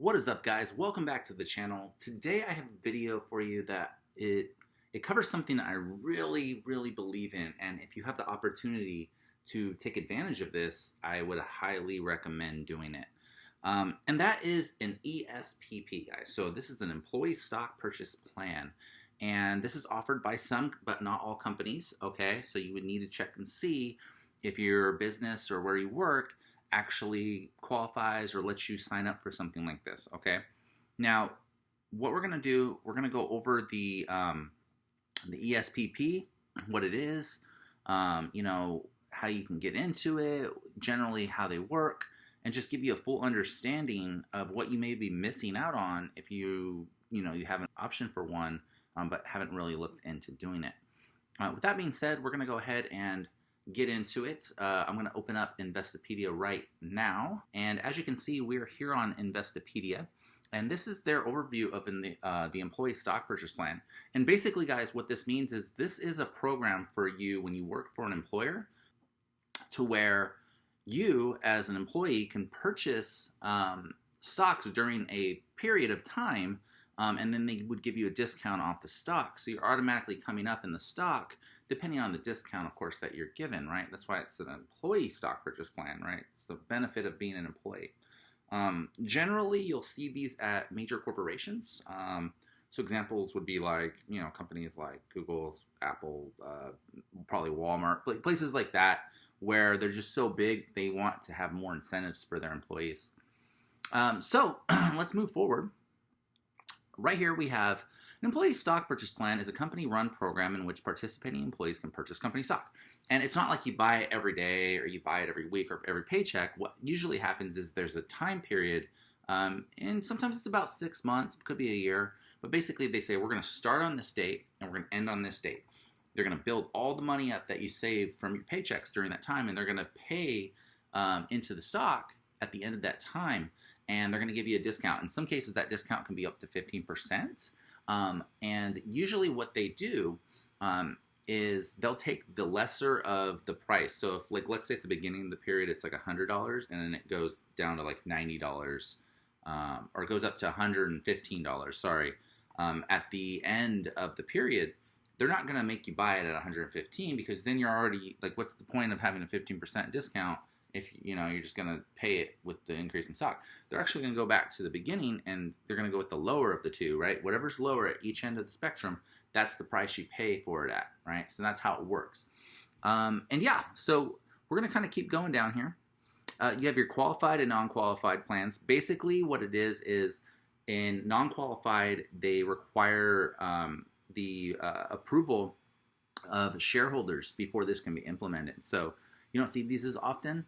What is up, guys? Welcome back to the channel. Today I have a video for you that it covers something that I really believe in, and if you have the opportunity to take advantage of this, I would highly recommend doing it. And that is an ESPP, guys. So this is an employee stock purchase plan, and this is offered by some but not all companies. Okay, so you would need to check and see if your business or where you work actually qualifies or lets you sign up for something like this. Okay, now what we're gonna do, we're gonna go over the ESPP, what it is, how you can get into it, generally how they work, and just give you a full understanding of what you may be missing out on if you have an option for one, but haven't really looked into doing it. With that being said, we're gonna go ahead and get into it. I'm going to open up Investopedia right now, and as you can see, we're here on Investopedia, and this is their overview of the employee stock purchase plan. And basically, guys, what this means is this is a program for you when you work for an employer, to where you as an employee can purchase stocks during a period of time, and then they would give you a discount off the stock, so you're automatically coming up in the stock depending on the discount, of course, that you're given, right? That's why it's an employee stock purchase plan, right? It's the benefit of being an employee. Generally, you'll see these at major corporations. So examples would be like, companies like Google, Apple, probably Walmart, places like that, where they're just so big, they want to have more incentives for their employees. So let's move forward. Right here we have an employee stock purchase plan is a company-run program in which participating employees can purchase company stock. And it's not like you buy it every day or you buy it every week or every paycheck. What usually happens is there's a time period, and sometimes it's about 6 months, could be a year. But basically they say, we're going to start on this date and we're going to end on this date. They're going to build all the money up that you save from your paychecks during that time, and they're going to pay into the stock at the end of that time. And they're going to give you a discount. In some cases, that discount can be up to 15%. And usually what they do is they'll take the lesser of the price. So if, like, let's say at the beginning of the period, it's like $100, and then it goes down to like $90, or it goes up to $115, sorry. At the end of the period, they're not going to make you buy it at $115, because then you're already, like, what's the point of having a 15% discount if you're just going to pay it with the increase in stock? They're actually going to go back to the beginning, and they're going to go with the lower of the two, right? Whatever's lower at each end of the spectrum, that's the price you pay for it at, right? So that's how it works. And yeah, so we're going to kind of keep going down here. You have your qualified and non-qualified plans. Basically what it is in non-qualified, they require the approval of shareholders before this can be implemented. So you don't see these as often,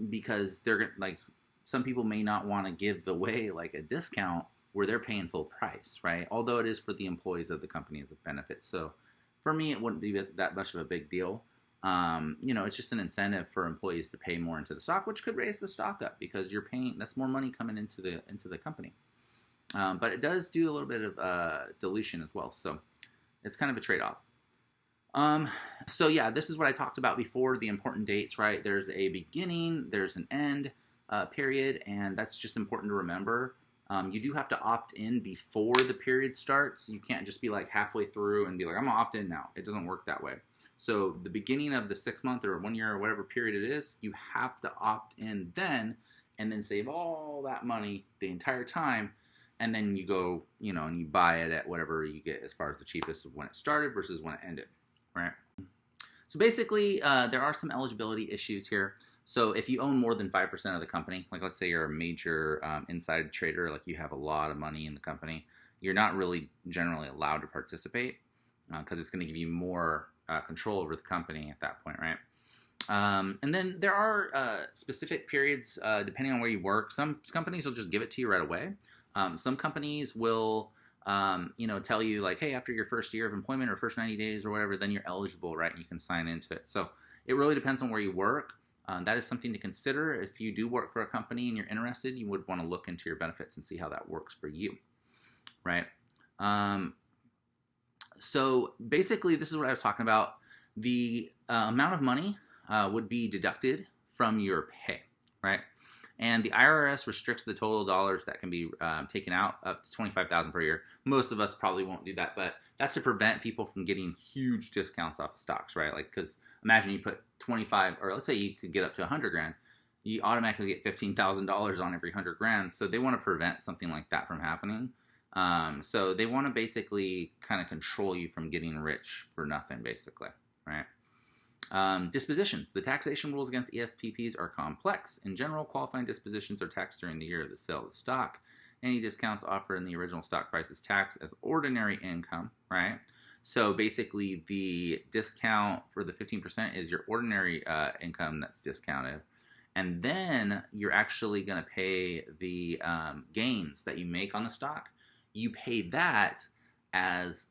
because they're like, some people may not want to give away like a discount where they're paying full price, right? Although it is for the employees of the company as a benefit. So for me, it wouldn't be that much of a big deal. It's just an incentive for employees to pay more into the stock, which could raise the stock up because you're paying, that's more money coming into the company. But it does do a little bit of dilution as well. So it's kind of a trade-off. So yeah, this is what I talked about before, the important dates, right? There's a beginning, there's an end period, and that's just important to remember. You do have to opt in before the period starts. You can't just be like halfway through and be like, I'm gonna opt in now. It doesn't work that way. So the beginning of the 6 month or 1 year or whatever period it is, you have to opt in then, and then save all that money the entire time. And then you go, and you buy it at whatever you get as far as the cheapest of when it started versus when it ended. Right. So basically, there are some eligibility issues here. So if you own more than 5% of the company, like let's say you're a major inside trader, like you have a lot of money in the company, you're not really generally allowed to participate, because it's going to give you more control over the company at that point, right? And then there are specific periods depending on where you work. Some companies will just give it to you right away. Some companies will tell you like, hey, after your first year of employment or first 90 days or whatever, then you're eligible, right? And you can sign into it. So it really depends on where you work. That is something to consider. If you do work for a company and you're interested, you would want to look into your benefits and see how that works for you, right? So basically, this is what I was talking about. The amount of money would be deducted from your pay, right? And the IRS restricts the total dollars that can be taken out up to $25,000 per year. Most of us probably won't do that, but that's to prevent people from getting huge discounts off of stocks, right? Like, because imagine you put 25, or let's say you could get up to 100 grand, you automatically get $15,000 on every 100 grand. So they want to prevent something like that from happening. So they want to basically kind of control you from getting rich for nothing, basically, right? Dispositions. The taxation rules against ESPPs are complex. In general, qualifying dispositions are taxed during the year of the sale of the stock. Any discounts offered in the original stock price is taxed as ordinary income, right? So basically, the discount for the 15% is your ordinary income that's discounted. And then you're actually going to pay the gains that you make on the stock. You pay that as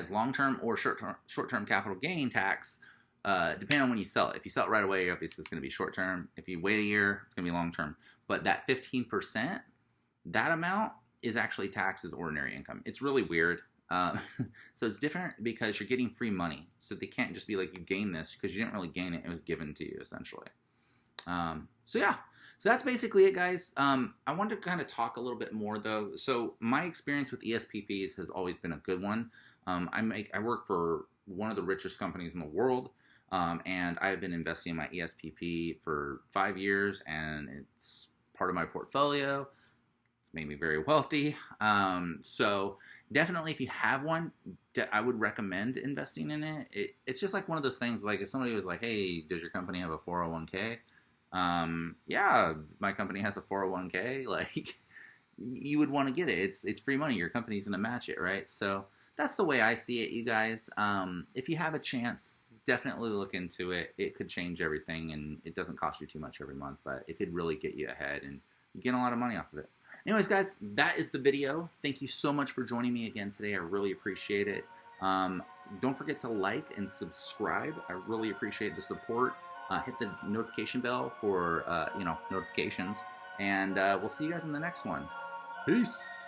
long-term or short-term capital gain tax, depending on when you sell it. If you sell it right away, obviously it's going to be short-term. If you wait a year, it's going to be long-term. But that 15%, that amount is actually taxed as ordinary income. It's really weird. So it's different because you're getting free money. So they can't just be like, you gain this, because you didn't really gain it. It was given to you, essentially. So yeah. So that's basically it, guys. I wanted to kind of talk a little bit more, though. So my experience with ESPPs has always been a good one. I work for one of the richest companies in the world, and I've been investing in my ESPP for 5 years, and it's part of my portfolio. It's made me very wealthy. So definitely, if you have one, I would recommend investing in it. It's just like one of those things, like if somebody was like, hey, does your company have a 401k? Yeah, my company has a 401k. Like, you would want to get it. It's free money. Your company's going to match it, right? So that's the way I see it, you guys. If you have a chance, definitely look into it. It could change everything, and it doesn't cost you too much every month, but it could really get you ahead, and you get a lot of money off of it. Anyways, guys, that is the video. Thank you so much for joining me again today. I really appreciate it. Don't forget to like and subscribe. I really appreciate the support. Hit the notification bell for notifications, and we'll see you guys in the next one. Peace.